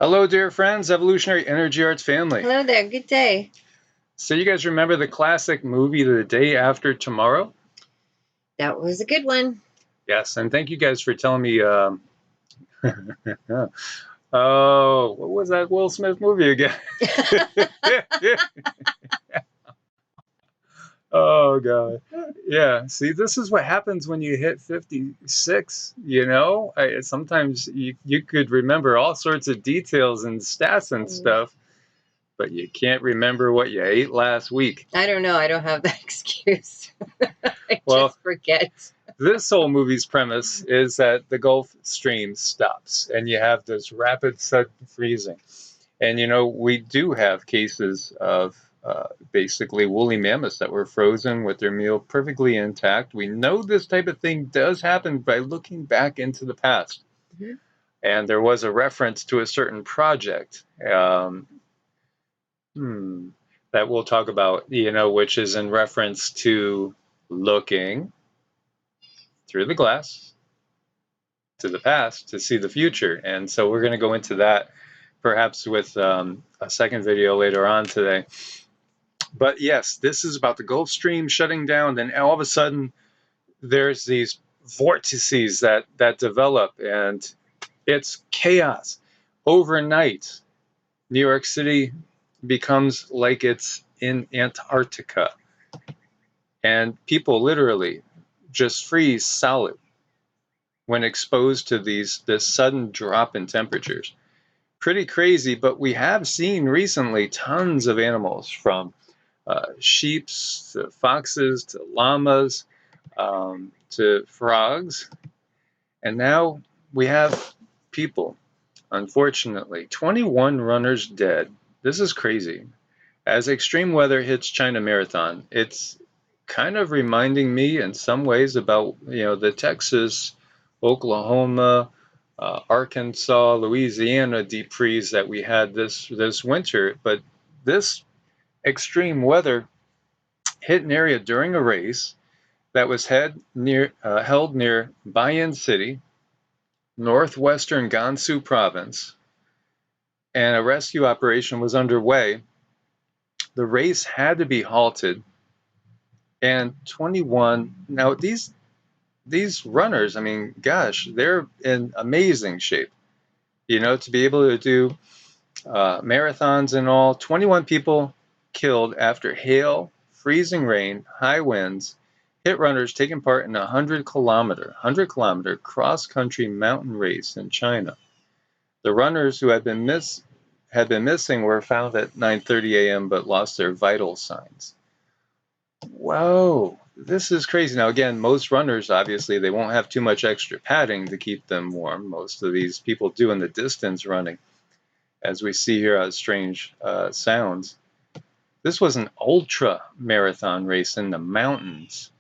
Hello, dear friends, Evolutionary Energy Arts family. Hello there, good day. So you guys remember the classic movie, The Day After Tomorrow? That was a good one. Yes, and thank you guys for telling me, oh, what was that Will Smith movie again? Oh, God. Yeah, see, this is what happens when you hit 56, you know? Sometimes you could remember all sorts of details and stats and stuff, but you can't remember what you ate last week. I don't know, I don't have that excuse. I Well, just forget. This whole movie's premise is that the Gulf Stream stops and you have this rapid sudden freezing. And, we do have cases of basically woolly mammoths that were frozen with their meal perfectly intact. We know this type of thing does happen by looking back into the past. Mm-hmm. And there was a reference to a certain project that we'll talk about, which is in reference to looking through the glass to the past to see the future. And so we're going to go into that perhaps with a second video later on today. But yes, this is about the Gulf Stream shutting down. Then all of a sudden, there's these vortices that develop, and it's chaos. Overnight, New York City becomes like it's in Antarctica. And people literally just freeze solid when exposed to this sudden drop in temperatures. Pretty crazy, but we have seen recently tons of animals, from sheep to foxes to llamas to frogs. And now we have people, unfortunately. 21 runners dead. This is crazy. As extreme weather hits China Marathon, it's kind of reminding me in some ways about, the Texas, Oklahoma, Arkansas, Louisiana deep freeze that we had this winter. But this extreme weather hit an area during a race that was held near Bayan City, northwestern Gansu province, and a rescue operation was underway. The race had to be halted, and 21. Now these runners, I mean, gosh, they're in amazing shape. To be able to do marathons and all. 21 people killed after hail, freezing rain, high winds, hit runners taking part in a 100-kilometer cross-country mountain race in China. The runners who had been missing were found at 9:30 a.m. but lost their vital signs. Whoa, this is crazy. Now, again, most runners, obviously, they won't have too much extra padding to keep them warm. Most of these people doing the distance running, as we see here on Strange Sounds. This was an ultra marathon race in the mountains.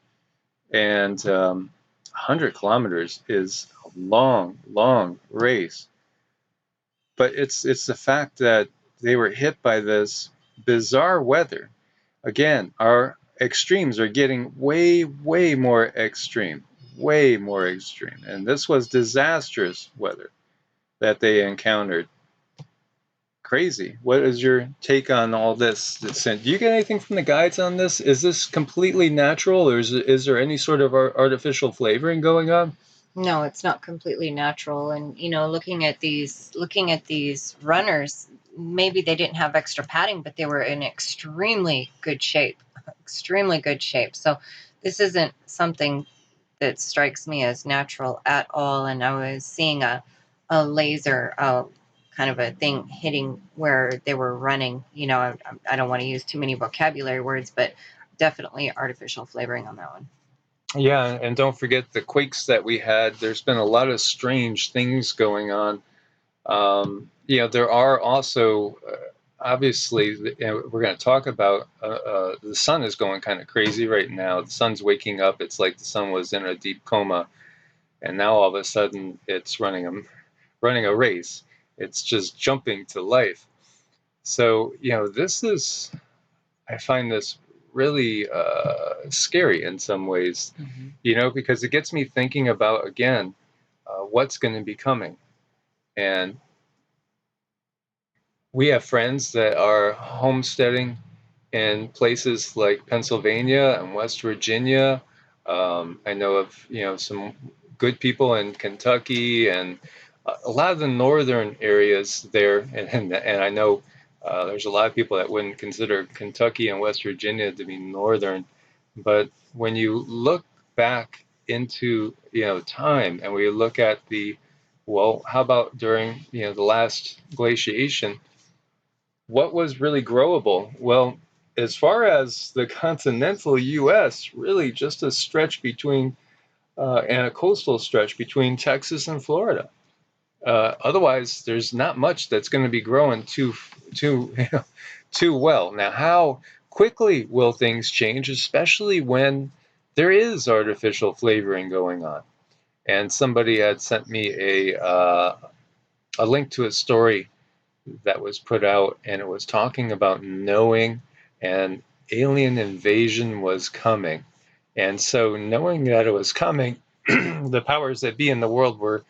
And 100 kilometers is a long, long race. But it's the fact that they were hit by this bizarre weather. Again, our extremes are getting way, way more extreme. Way more extreme. And this was disastrous weather that they encountered. Crazy. What is your take on all this? Do you get anything from the guides on this? Is this completely natural, or is there any sort of artificial flavoring going on? No, it's not completely natural. And looking at these runners, maybe they didn't have extra padding, but they were in extremely good shape. Extremely good shape. So this isn't something that strikes me as natural at all. And I was seeing a laser kind of a thing hitting where they were running. I don't want to use too many vocabulary words, but definitely artificial flavoring on that one. Yeah, and don't forget the quakes that we had. There's been a lot of strange things going on. There are also, obviously, we're going to talk about the sun is going kind of crazy right now. The sun's waking up. It's like the sun was in a deep coma, and now all of a sudden it's running a race. It's just jumping to life. So, I find this really scary in some ways, because it gets me thinking about, again, what's going to be coming. And We have friends that are homesteading in places like Pennsylvania and West Virginia. I know of some good people in Kentucky and a lot of the northern areas there, and I know there's a lot of people that wouldn't consider Kentucky and West Virginia to be northern, but when you look back into time and we look at how about during the last glaciation, what was really growable? Well, as far as the continental U.S., really just a stretch between and a coastal stretch between Texas and Florida. Otherwise, there's not much that's going to be growing too too well. Now, how quickly will things change, especially when there is artificial flavoring going on? And somebody had sent me a link to a story that was put out, and it was talking about knowing and alien invasion was coming. And so, knowing that it was coming, the powers that be in the world were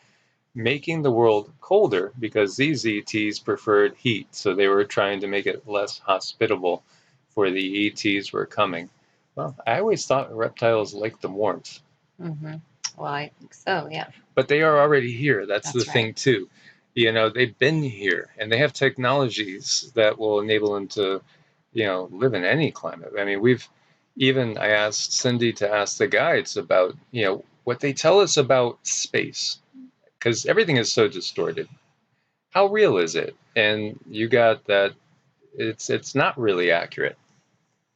making the world colder because these ETs preferred heat. So, they were trying to make it less hospitable for the ETs were coming. Well, I always thought reptiles liked the warmth. Mm-hmm. Well, I think so, yeah. But they are already here. That's the That's thing, right. too. They've been here and they have technologies that will enable them to, live in any climate. I mean, I asked Cindy to ask the guides about, what they tell us about space, because everything is so distorted. How real is it? And you got that it's not really accurate.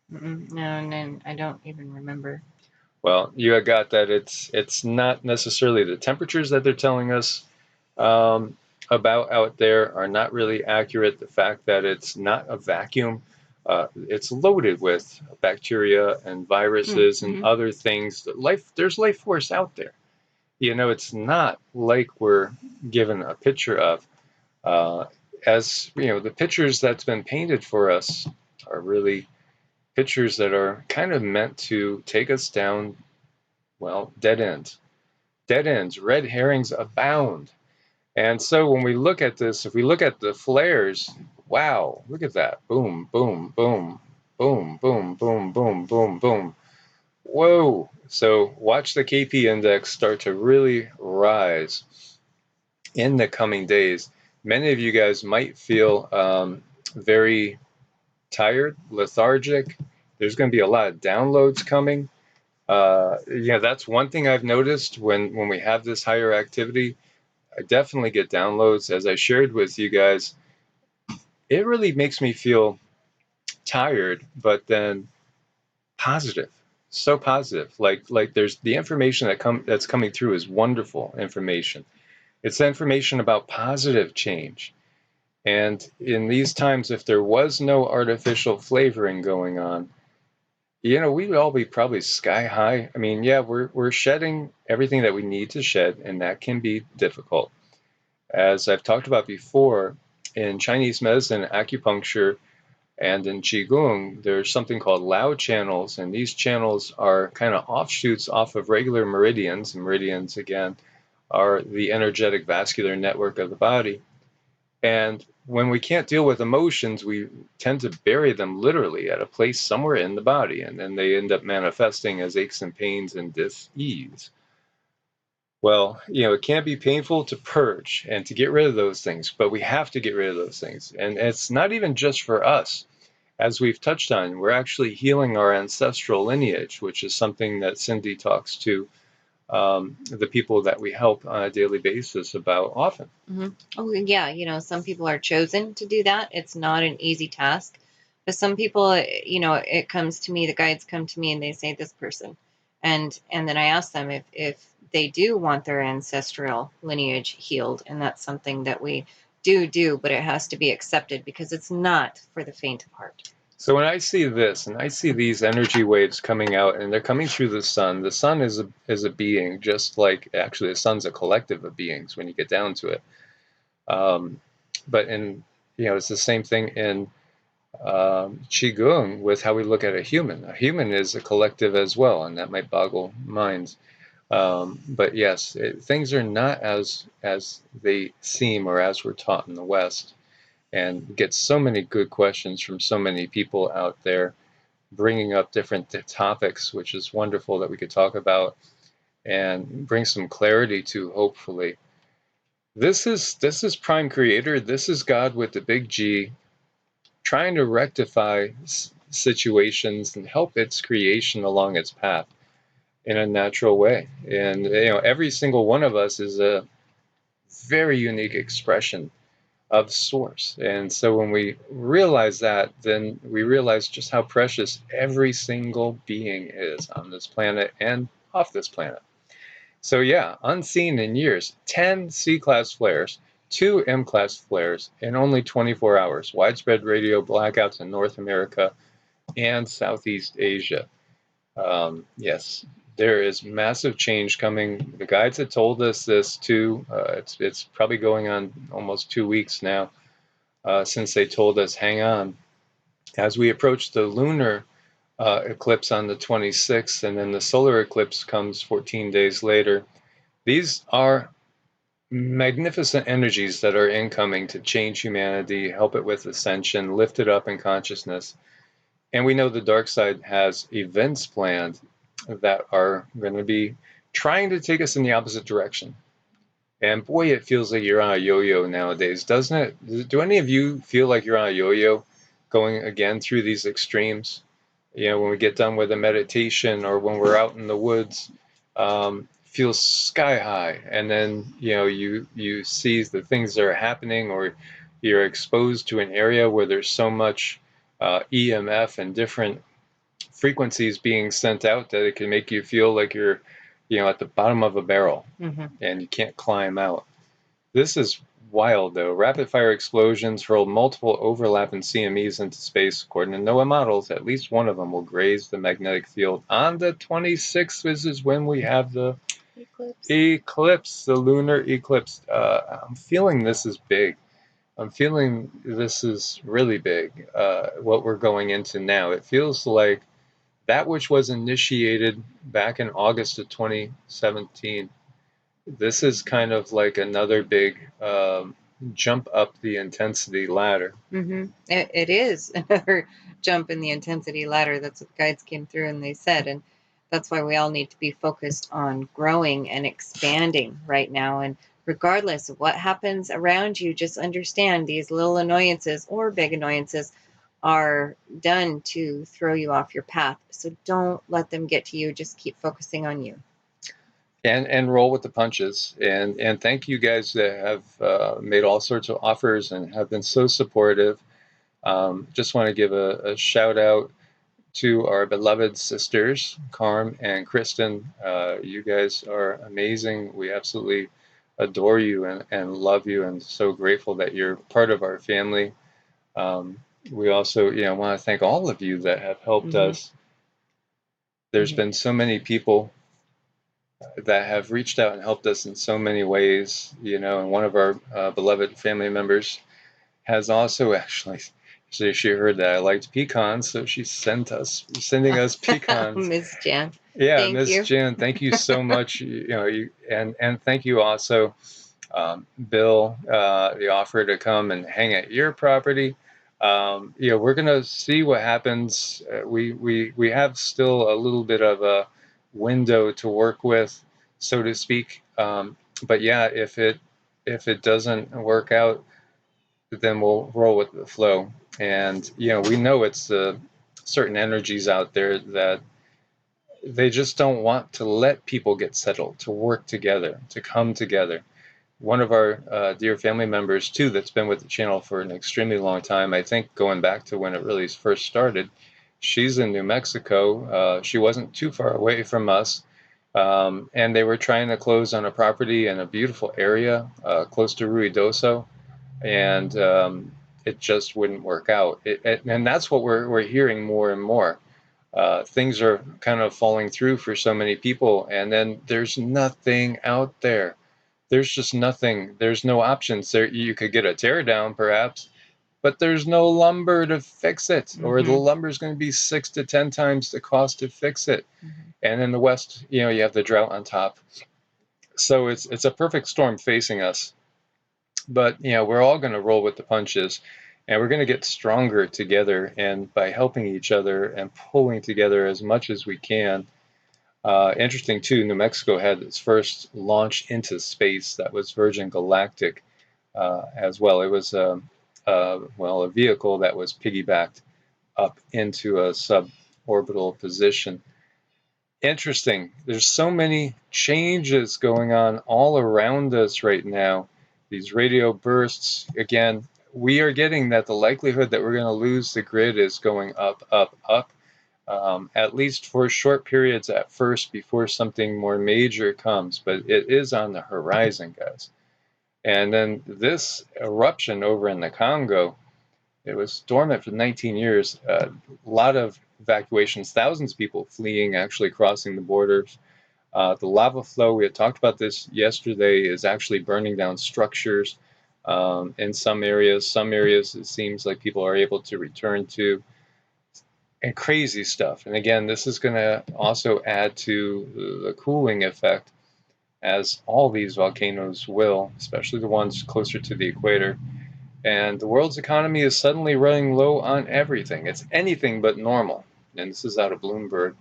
No, and then I don't even remember. Well, you got that it's not necessarily the temperatures that they're telling us about out there are not really accurate. The fact that it's not a vacuum, it's loaded with bacteria and viruses and other things. There's life force out there. It's not like we're given a picture of. As the pictures that's been painted for us are really pictures that are kind of meant to take us down, well, dead ends. Dead ends, red herrings abound. And so when we look at this, if we look at the flares, wow, look at that. Boom, boom, boom, boom, boom, boom, boom, boom, boom. Whoa. So watch the KP index start to really rise in the coming days. Many of you guys might feel very tired, lethargic. There's going to be a lot of downloads coming. That's one thing I've noticed when we have this higher activity. I definitely get downloads. As I shared with you guys, it really makes me feel tired, but then positive. So positive. Like there's the information that's coming through is wonderful information. It's information about positive change. And in these times, if there was no artificial flavoring going on, we'd all be probably sky high. I mean, yeah, we're shedding everything that we need to shed, and that can be difficult. As I've talked about before, in Chinese medicine, acupuncture, and in Qigong, there's something called Lao channels, and these channels are kind of offshoots off of regular meridians. And meridians, again, are the energetic vascular network of the body. And when we can't deal with emotions, we tend to bury them literally at a place somewhere in the body, and then they end up manifesting as aches and pains and dis-ease. Well, it can be painful to purge and to get rid of those things, but we have to get rid of those things. And it's not even just for us. As we've touched on, we're actually healing our ancestral lineage, which is something that Cindy talks to the people that we help on a daily basis about often. Mm-hmm. Oh, yeah. Some people are chosen to do that. It's not an easy task. But some people, it comes to me, the guides come to me and they say this person. And then I ask them if they do want their ancestral lineage healed. And that's something that we do, but it has to be accepted because it's not for the faint of heart. So when I see this and I see these energy waves coming out and they're coming through the sun is a being, just like actually the sun's a collective of beings when you get down to it. But it's the same thing in Qigong with how we look at a human. A human is a collective as well, and that might boggle minds. But yes, things are not as they seem or as we're taught in the West. and get so many good questions from so many people out there, bringing up different topics, which is wonderful that we could talk about and bring some clarity to, hopefully. This is Prime Creator. This is God with the big G, trying to rectify situations and help its creation along its path in a natural way. And every single one of us is a very unique expression of source. And so when we realize that, then we realize just how precious every single being is on this planet and off this planet. So yeah, unseen in years, 10 C-class flares, 2 M-class flares in only 24 hours, widespread radio blackouts in North America and Southeast Asia. Yes, there is massive change coming. The guides had told us this too. It's probably going on almost 2 weeks now since they told us, hang on. As we approach the lunar eclipse on the 26th, and then the solar eclipse comes 14 days later, these are magnificent energies that are incoming to change humanity, help it with ascension, lift it up in consciousness. And we know the dark side has events planned that are going to be trying to take us in the opposite direction. And boy, it feels like you're on a yo-yo nowadays, doesn't it? Do any of you feel like you're on a yo-yo going again through these extremes? When we get done with a meditation or when we're out in the woods, feels sky high. And then, you see the things that are happening, or you're exposed to an area where there's so much EMF and different frequencies being sent out that it can make you feel like you're, at the bottom of a barrel and you can't climb out. This is wild, though. Rapid fire explosions hurled multiple overlapping CMEs into space. According to NOAA models, at least one of them will graze the magnetic field. On the 26th, this is when we have the eclipse, the lunar eclipse. I'm feeling this is big. I'm feeling this is really big, what we're going into now. It feels like that which was initiated back in August of 2017. This is kind of like another big jump up the intensity ladder. It is another jump in the intensity ladder. That's what the guides came through and they said. And that's why we all need to be focused on growing and expanding right now. And regardless of what happens around you, just understand these little annoyances or big annoyances are done to throw you off your path. So don't let them get to you. Just keep focusing on you. And roll with the punches. And thank you guys that have made all sorts of offers and have been so supportive. Just want to give a shout out to our beloved sisters, Carm and Kristen. You guys are amazing. We absolutely adore you and love you, and so grateful that you're part of our family. We also, want to thank all of you that have helped us. There's been so many people that have reached out and helped us in so many ways, and one of our beloved family members has also actually, she heard that I liked pecans, so she's sending us pecans. Miss Jan. Yeah, Miss Jan, thank you so much. And thank you also, Bill, the offer to come and hang at your property. We're gonna see what happens. We have still a little bit of a window to work with, so to speak. But yeah, if it doesn't work out, then we'll roll with the flow. And we know it's certain energies out there that they just don't want to let people get settled, to work together, to come together. One of our dear family members too, that's been with the channel for an extremely long time, I think going back to when it really first started, she's in New Mexico. She wasn't too far away from us. And they were trying to close on a property in a beautiful area close to Ruidoso, and it just wouldn't work out. And that's what we're hearing more and more. Things are kind of falling through for so many people, and then there's nothing out there. There's just nothing. There's no options. There, you could get a tear down perhaps, but there's no lumber to fix it, or the lumber is going to be 6 to 10 times the cost to fix it. And in the West, you have the drought on top. So it's a perfect storm facing us. But, we're all going to roll with the punches, and we're going to get stronger together, and by helping each other and pulling together as much as we can. Interesting, too, New Mexico had its first launch into space. That was Virgin Galactic as well. It was, a vehicle that was piggybacked up into a suborbital position. Interesting. There's so many changes going on all around us right now. These radio bursts, again, we are getting that the likelihood that we're going to lose the grid is going up, up, up, at least for short periods at first before something more major comes. But it is on the horizon, guys. And then this eruption over in the Congo, it was dormant for 19 years. A lot of evacuations, thousands of people fleeing, actually crossing the borders. The lava flow, we had talked about this yesterday, is actually burning down structures in some areas. Some areas it seems like people are able to return to. And crazy stuff. And again, this is going to also add to the cooling effect, as all these volcanoes will, especially the ones closer to the equator. And the world's economy is suddenly running low on everything. It's anything but normal. And this is out of Bloomberg.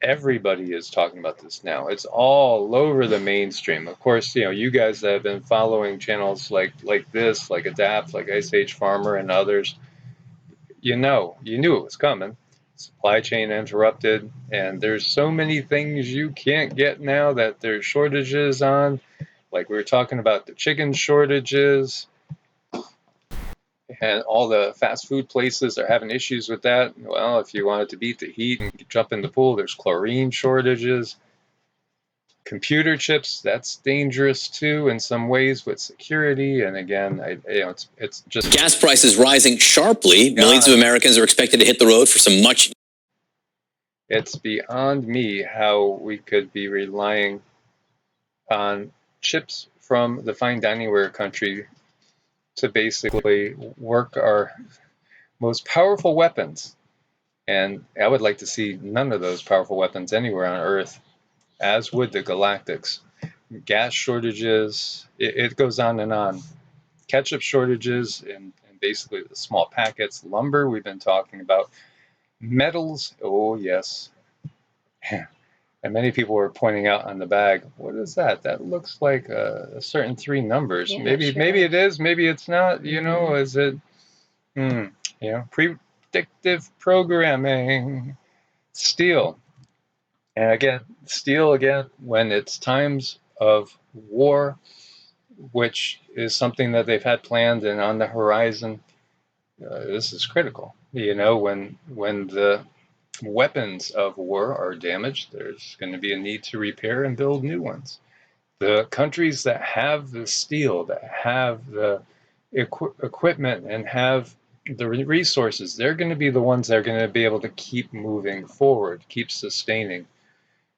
Everybody is talking about this now. It's all over the mainstream. Of course, you guys that have been following channels like this, like Adapt, like Ice Age Farmer and others, you knew it was coming. Supply chain interrupted, and there's so many things you can't get now that there's shortages on. Like we were talking about the chicken shortages, and all the fast food places are having issues with that. Well, if you wanted to beat the heat and jump in the pool, there's chlorine shortages. Computer chips, that's dangerous too in some ways with security. And again, it's just gas prices rising sharply. Millions of Americans are expected to hit the road for some much. It's beyond me how we could be relying on chips from the fine dining ware country to basically work our most powerful weapons. And I would like to see none of those powerful weapons anywhere on Earth, as would the Galactics. Gas shortages, it goes on and on. Ketchup shortages and basically the small packets. Lumber, we've been talking about. Metals, oh yes. And many people were pointing out on the bag, what is that? That looks like a certain three numbers. Yeah, maybe sure. it is, maybe it's not. Is it? Predictive programming. Steel. And again, steel again when it's times of war, which is something that they've had planned and on the horizon. This is critical. When the weapons of war are damaged, there's going to be a need to repair and build new ones. The countries that have the steel, that have the equipment and have the resources, they're going to be the ones that are going to be able to keep moving forward, keep sustaining.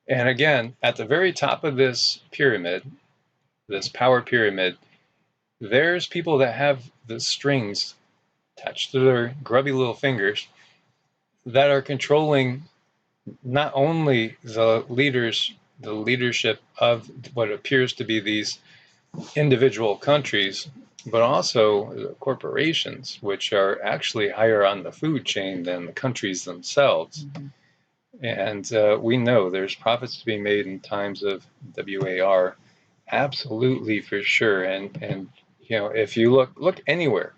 And again, at the very top of this pyramid, this power pyramid, there's people that have the strings attached to their grubby little fingers that are controlling not only the leadership of what appears to be these individual countries, but also the corporations, which are actually higher on the food chain than the countries themselves. Mm-hmm. And we know there's profits to be made in times of WAR, absolutely for sure. And if you look anywhere,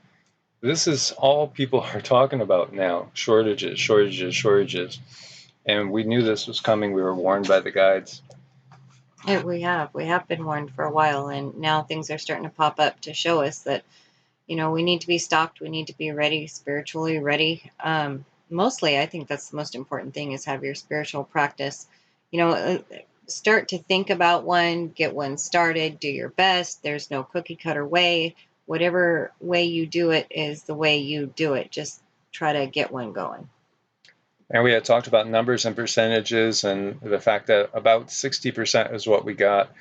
this is all people are talking about now: shortages. And we knew this was coming. We were warned by the guides. We have been warned for a while, and now things are starting to pop up to show us that, we need to be stocked. We need to be ready, spiritually ready. Mostly, I think that's the most important thing, is have your spiritual practice. Start to think about one, get one started, do your best. There's no cookie cutter way. Whatever way you do it is the way you do it. Just try to get one going. And we had talked about numbers and percentages, and the fact that about 60% is what we got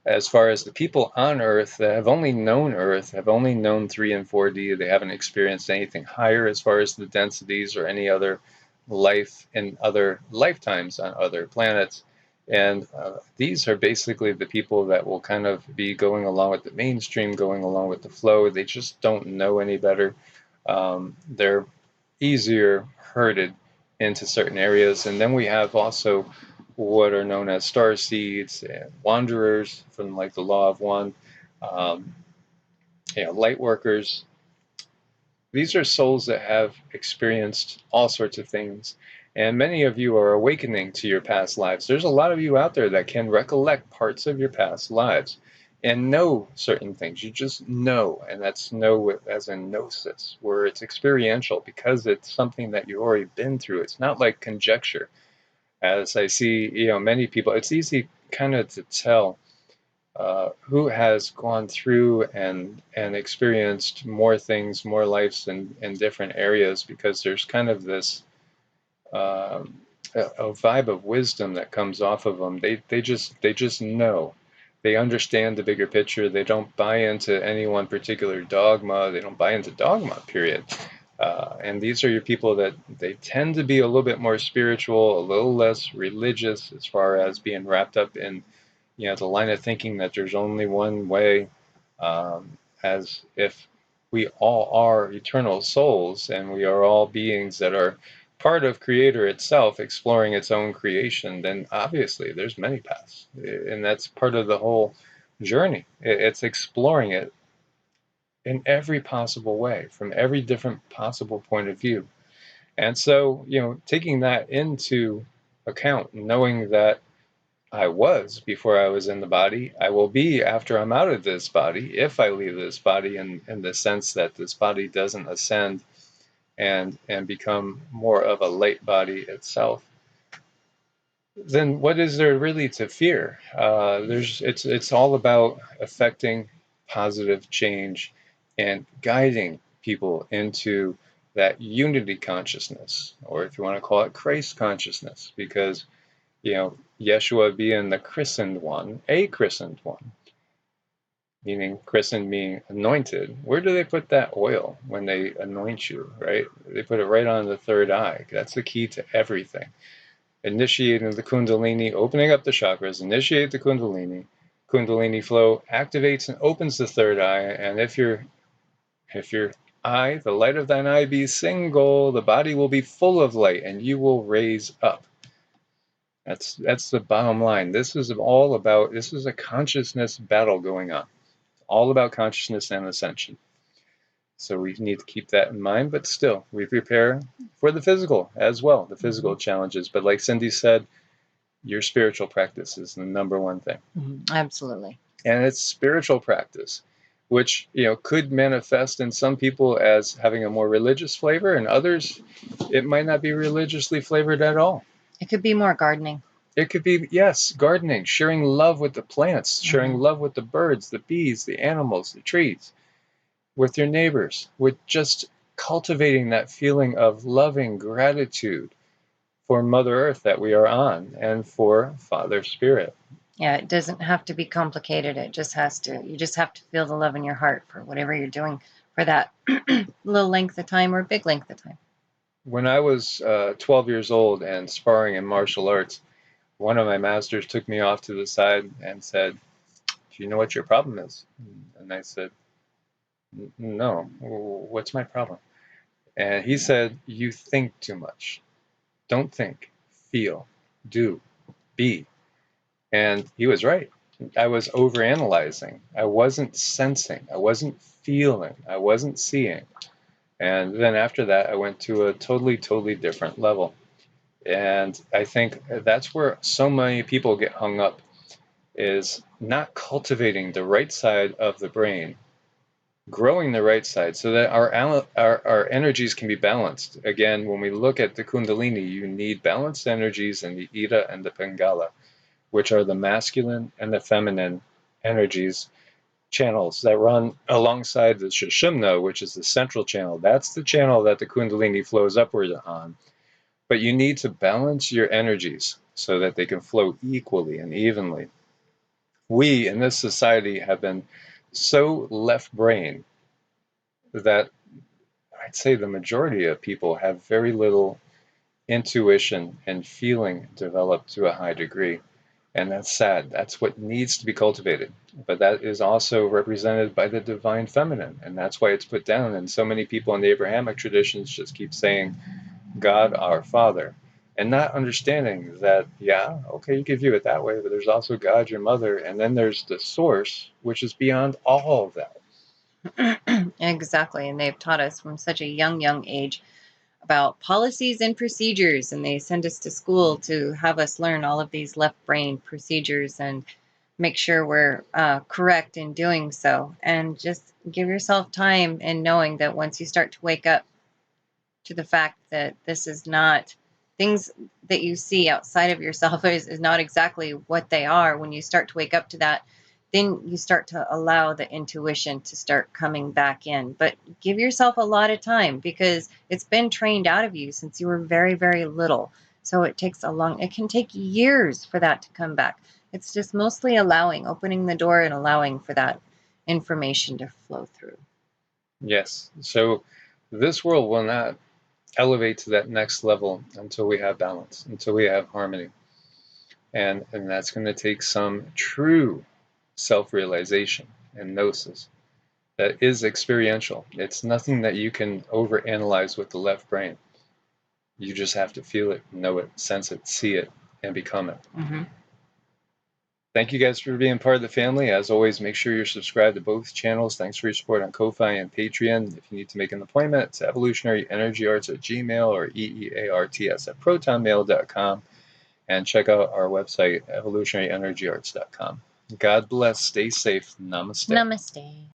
as far as the people on Earth that have only known Earth, have only known 3 and 4D. They haven't experienced anything higher as far as the densities or any other life in other lifetimes on other planets. And these are basically the people that will kind of be going along with the mainstream, going along with the flow. They just don't know any better. They're easier herded into certain areas. And then we have also what are known as starseeds and wanderers from like the Law of One, light workers. These are souls that have experienced all sorts of things. And many of you are awakening to your past lives. There's a lot of you out there that can recollect parts of your past lives and know certain things. You just know, and that's know as in gnosis, where it's experiential because it's something that you've already been through. It's not like conjecture. As I see, many people, it's easy kind of to tell who has gone through and experienced more things, more lives in different areas, because there's kind of this a vibe of wisdom that comes off of them. They just know. They understand the bigger picture. They don't buy into any one particular dogma. They don't buy into dogma, period. And these are your people that they tend to be a little bit more spiritual, a little less religious as far as being wrapped up in the line of thinking that there's only one way, as if we all are eternal souls and we are all beings that are part of Creator itself, exploring its own creation. Then obviously there's many paths, and that's part of the whole journey. It's exploring it in every possible way, from every different possible point of view. And so, taking that into account, knowing that I was before I was in the body, I will be after I'm out of this body, if I leave this body, in the sense that this body doesn't ascend and become more of a light body itself. Then what is there really to fear? It's all about affecting positive change and guiding people into that unity consciousness, or if you want to call it Christ consciousness, because Yeshua being the christened one, a christened one, meaning christened meaning anointed. Where do they put that oil when they anoint you, right? They put it right on the third eye. That's the key to everything. Initiating the Kundalini, opening up the chakras, initiate the Kundalini. Kundalini flow activates and opens the third eye, and if your eye, the light of thine eye be single, the body will be full of light, and you will raise up. That's the bottom line. This is a consciousness battle going on. It's all about consciousness and ascension. So we need to keep that in mind, but still, we prepare for the physical as well, the physical challenges. But like Cindy said, your spiritual practice is the number one thing. Absolutely. And it's spiritual practice, which could manifest in some people as having a more religious flavor, and others, it might not be religiously flavored at all. It could be more gardening. It could be, yes, gardening, sharing love with the plants, sharing love with the birds, the bees, the animals, the trees, with your neighbors, with just cultivating that feeling of loving gratitude for Mother Earth that we are on, and for Father Spirit. Yeah, it doesn't have to be complicated. You just have to feel the love in your heart for whatever you're doing for that little length of time or big length of time. When I was 12 years old and sparring in martial arts, one of my masters took me off to the side and said, "Do you know what your problem is?" And I said, "No, what's my problem?" And he said, "You think too much. Don't think, feel, do, be." And he was right. I was overanalyzing. I wasn't sensing. I wasn't feeling. I wasn't seeing. And then after that, I went to a totally, totally different level. And I think that's where so many people get hung up, is not cultivating the right side of the brain, growing the right side so that our energies can be balanced. Again, when we look at the Kundalini, you need balanced energies in the Ida and the Pingala, which are the masculine and the feminine energies channels that run alongside the Sushumna, which is the central channel. That's the channel that the Kundalini flows upward on. But you need to balance your energies so that they can flow equally and evenly. We in this society have been so left brain that I'd say the majority of people have very little intuition and feeling developed to a high degree. And that's sad. That's what needs to be cultivated. But that is also represented by the divine feminine. And that's why it's put down. And so many people in the Abrahamic traditions just keep saying, God our Father. And not understanding that, yeah, okay, you can view it that way, but there's also God your mother. And then there's the source, which is beyond all of that. Exactly. And they've taught us from such a young age about policies and procedures, and they send us to school to have us learn all of these left brain procedures and make sure we're correct in doing so. And just give yourself time and knowing that once you start to wake up to the fact that this is not things that you see outside of yourself is not exactly what they are. When you start to wake up to that, then you start to allow the intuition to start coming back in. But give yourself a lot of time, because it's been trained out of you since you were very little. So it can take years for that to come back. It's just mostly opening the door and allowing for that information to flow through. Yes. So this world will not elevate to that next level until we have balance, until we have harmony. And that's going to take some true self-realization and gnosis that is experiential. It's nothing that you can overanalyze with the left brain. You just have to feel it, know it, sense it, see it, and become it. Mm-hmm. Thank you guys for being part of the family. As always, make sure you're subscribed to both channels. Thanks for your support on Ko-Fi and Patreon. If you need to make an appointment, it's evolutionaryenergyarts@gmail or EEARTS@protonmail.com. And check out our website, evolutionaryenergyarts.com. God bless. Stay safe. Namaste. Namaste.